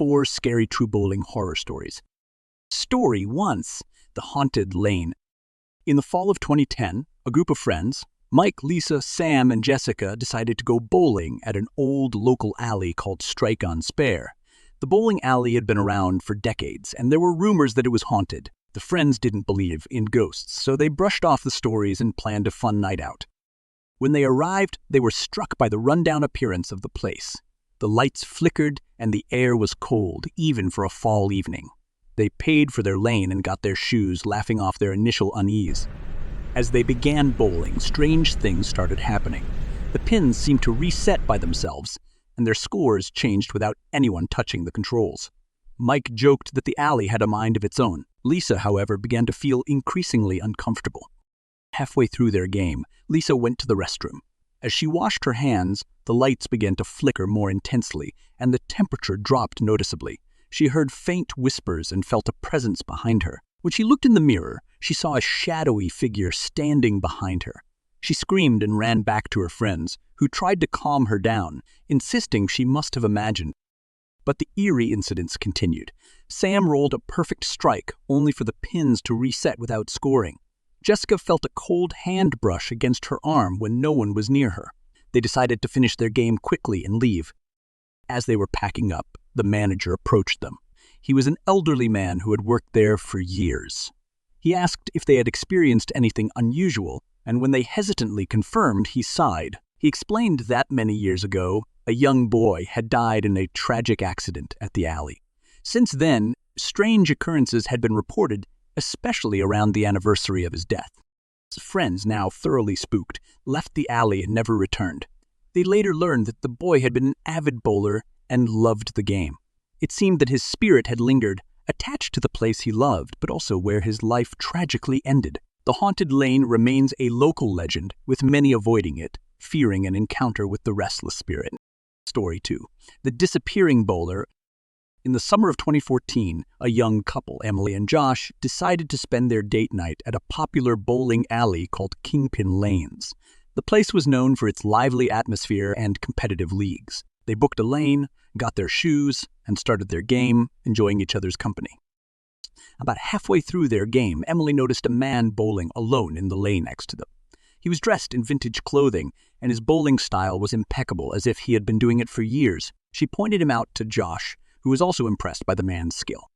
4 Scary True Bowling Horror Stories. Story 1: The Haunted Lane. In the fall of 2010, a group of friends, Mike, Lisa, Sam, and Jessica, decided to go bowling at an old local alley called Strike on Spare. The bowling alley had been around for decades, and there were rumors that it was haunted. The friends didn't believe in ghosts, so they brushed off the stories and planned a fun night out. When they arrived, they were struck by the rundown appearance of the place. The lights flickered, and the air was cold, even for a fall evening. They paid for their lane and got their shoes, laughing off their initial unease. As they began bowling, strange things started happening. The pins seemed to reset by themselves, and their scores changed without anyone touching the controls. Mike joked that the alley had a mind of its own. Lisa, however, began to feel increasingly uncomfortable. Halfway through their game, Lisa went to the restroom. As she washed her hands, the lights began to flicker more intensely, and the temperature dropped noticeably. She heard faint whispers and felt a presence behind her. When she looked in the mirror, she saw a shadowy figure standing behind her. She screamed and ran back to her friends, who tried to calm her down, insisting she must have imagined. But the eerie incidents continued. Sam rolled a perfect strike, only for the pins to reset without scoring. Jessica felt a cold hand brush against her arm when no one was near her. They decided to finish their game quickly and leave. As they were packing up, the manager approached them. He was an elderly man who had worked there for years. He asked if they had experienced anything unusual, and when they hesitantly confirmed, he sighed. He explained that many years ago, a young boy had died in a tragic accident at the alley. Since then, strange occurrences had been reported, especially around the anniversary of his death. His friends, now thoroughly spooked, left the alley and never returned. They later learned that the boy had been an avid bowler and loved the game. It seemed that his spirit had lingered, attached to the place he loved, but also where his life tragically ended. The haunted lane remains a local legend, with many avoiding it, fearing an encounter with the restless spirit. Story 2: The Disappearing Bowler. In the summer of 2014, a young couple, Emily and Josh, decided to spend their date night at a popular bowling alley called Kingpin Lanes. The place was known for its lively atmosphere and competitive leagues. They booked a lane, got their shoes, and started their game, enjoying each other's company. About halfway through their game, Emily noticed a man bowling alone in the lane next to them. He was dressed in vintage clothing, and his bowling style was impeccable, as if he had been doing it for years. She pointed him out to Josh, who was also impressed by the man's skill.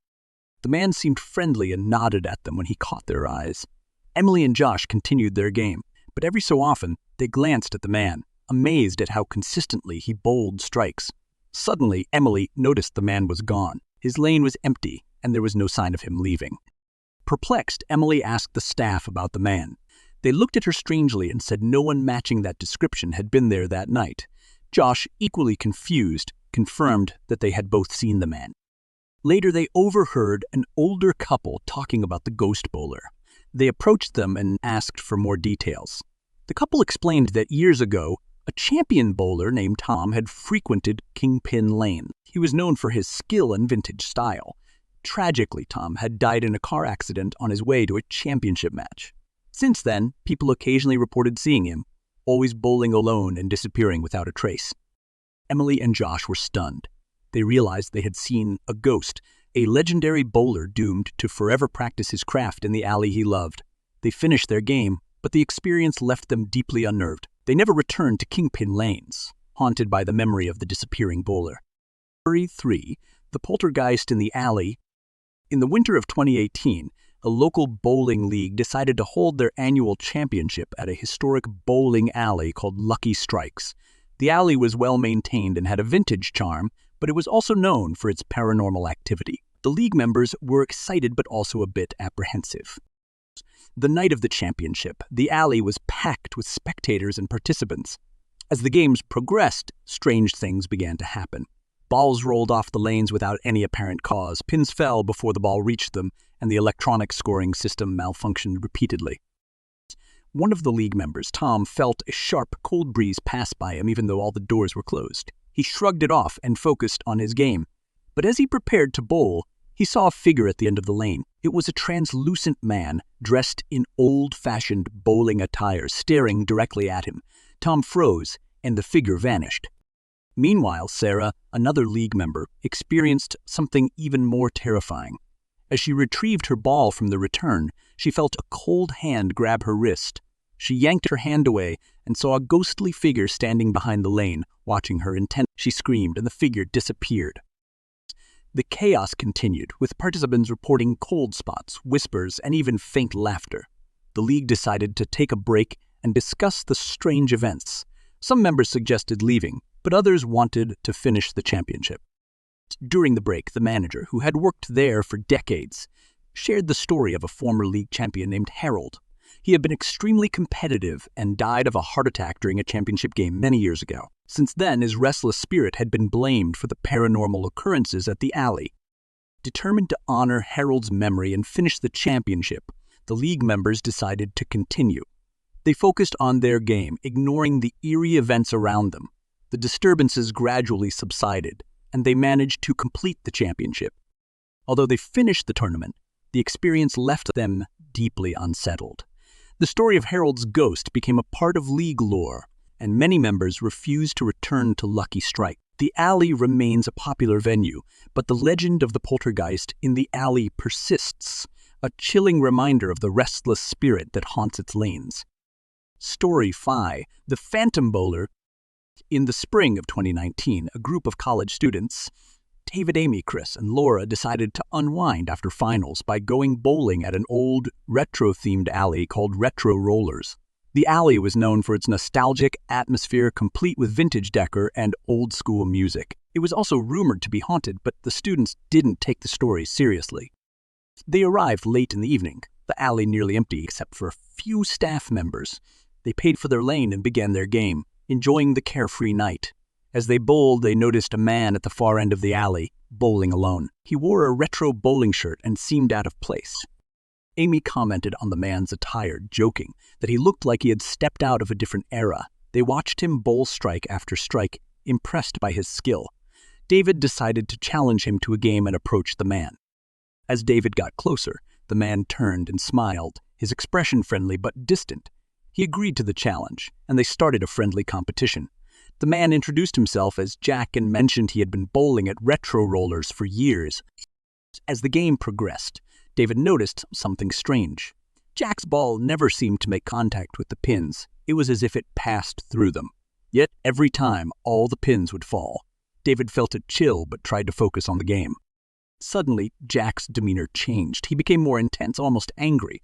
The man seemed friendly and nodded at them when he caught their eyes. Emily and Josh continued their game, but every so often they glanced at the man, amazed at how consistently he bowled strikes. Suddenly, Emily noticed the man was gone. His lane was empty, and there was no sign of him leaving. Perplexed, Emily asked the staff about the man. They looked at her strangely and said no one matching that description had been there that night. Josh, equally confused, confirmed that they had both seen the man. Later, they overheard an older couple talking about the ghost bowler. They approached them and asked for more details. The couple explained that years ago, a champion bowler named Tom had frequented Kingpin Lane. He was known for his skill and vintage style. Tragically, Tom had died in a car accident on his way to a championship match. Since then, people occasionally reported seeing him, always bowling alone and disappearing without a trace. Emily and Josh were stunned. They realized they had seen a ghost, a legendary bowler doomed to forever practice his craft in the alley he loved. They finished their game, but the experience left them deeply unnerved. They never returned to Kingpin Lanes, haunted by the memory of the disappearing bowler. Story 3: The Poltergeist in the Alley. In the winter of 2018, a local bowling league decided to hold their annual championship at a historic bowling alley called Lucky Strikes. The alley was well maintained and had a vintage charm, but it was also known for its paranormal activity. The league members were excited but also a bit apprehensive. The night of the championship, the alley was packed with spectators and participants. As the games progressed, strange things began to happen. Balls rolled off the lanes without any apparent cause, pins fell before the ball reached them, and the electronic scoring system malfunctioned repeatedly. One of the league members, Tom, felt a sharp, cold breeze pass by him even though all the doors were closed. He shrugged it off and focused on his game. But as he prepared to bowl, he saw a figure at the end of the lane. It was a translucent man, dressed in old-fashioned bowling attire, staring directly at him. Tom froze, and the figure vanished. Meanwhile, Sarah, another league member, experienced something even more terrifying. As she retrieved her ball from the return, she felt a cold hand grab her wrist. She yanked her hand away and saw a ghostly figure standing behind the lane, watching her intently. She screamed, and the figure disappeared. The chaos continued, with participants reporting cold spots, whispers, and even faint laughter. The league decided to take a break and discuss the strange events. Some members suggested leaving, but others wanted to finish the championship. During the break, the manager, who had worked there for decades, shared the story of a former league champion named Harold. He had been extremely competitive and died of a heart attack during a championship game many years ago. Since then, his restless spirit had been blamed for the paranormal occurrences at the alley. Determined to honor Harold's memory and finish the championship, the league members decided to continue. They focused on their game, ignoring the eerie events around them. The disturbances gradually subsided, and they managed to complete the championship. Although they finished the tournament, the experience left them deeply unsettled. The story of Harold's ghost became a part of league lore, and many members refused to return to Lucky Strike. The alley remains a popular venue, but the legend of the poltergeist in the alley persists, a chilling reminder of the restless spirit that haunts its lanes. Story 5. The Phantom Bowler. In the spring of 2019, a group of college students, David, Amy, Chris, and Laura, decided to unwind after finals by going bowling at an old, retro-themed alley called Retro Rollers. The alley was known for its nostalgic atmosphere, complete with vintage decor and old-school music. It was also rumored to be haunted, but the students didn't take the story seriously. They arrived late in the evening, the alley nearly empty except for a few staff members. They paid for their lane and began their game, enjoying the carefree night. As they bowled, they noticed a man at the far end of the alley, bowling alone. He wore a retro bowling shirt and seemed out of place. Amy commented on the man's attire, joking that he looked like he had stepped out of a different era. They watched him bowl strike after strike, impressed by his skill. David decided to challenge him to a game and approach the man. As David got closer, the man turned and smiled, his expression friendly but distant. He agreed to the challenge, and they started a friendly competition. The man introduced himself as Jack and mentioned he had been bowling at Retro Rollers for years. As the game progressed, David noticed something strange. Jack's ball never seemed to make contact with the pins. It was as if it passed through them. Yet every time, all the pins would fall. David felt a chill but tried to focus on the game. Suddenly, Jack's demeanor changed. He became more intense, almost angry.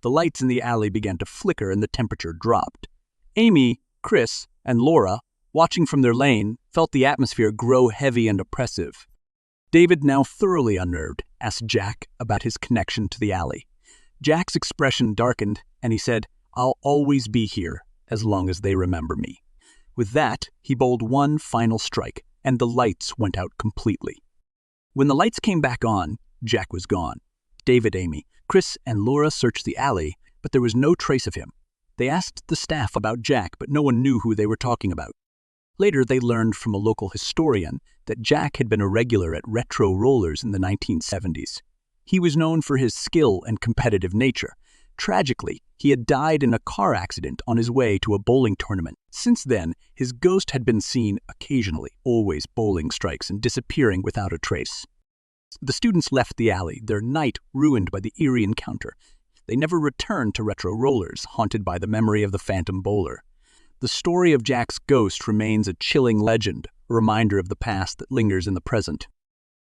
The lights in the alley began to flicker and the temperature dropped. Amy, Chris, and Laura, watching from their lane, felt the atmosphere grow heavy and oppressive. David, now thoroughly unnerved, asked Jack about his connection to the alley. Jack's expression darkened, and he said, "I'll always be here, as long as they remember me." With that, he bowled one final strike, and the lights went out completely. When the lights came back on, Jack was gone. David, Amy, Chris, and Laura searched the alley, but there was no trace of him. They asked the staff about Jack, but no one knew who they were talking about. Later, they learned from a local historian that Jack had been a regular at Retro Rollers in the 1970s. He was known for his skill and competitive nature. Tragically, he had died in a car accident on his way to a bowling tournament. Since then, his ghost had been seen occasionally, always bowling strikes and disappearing without a trace. The students left the alley, their night ruined by the eerie encounter. They never returned to Retro Rollers, haunted by the memory of the Phantom Bowler. The story of Jack's ghost remains a chilling legend, a reminder of the past that lingers in the present.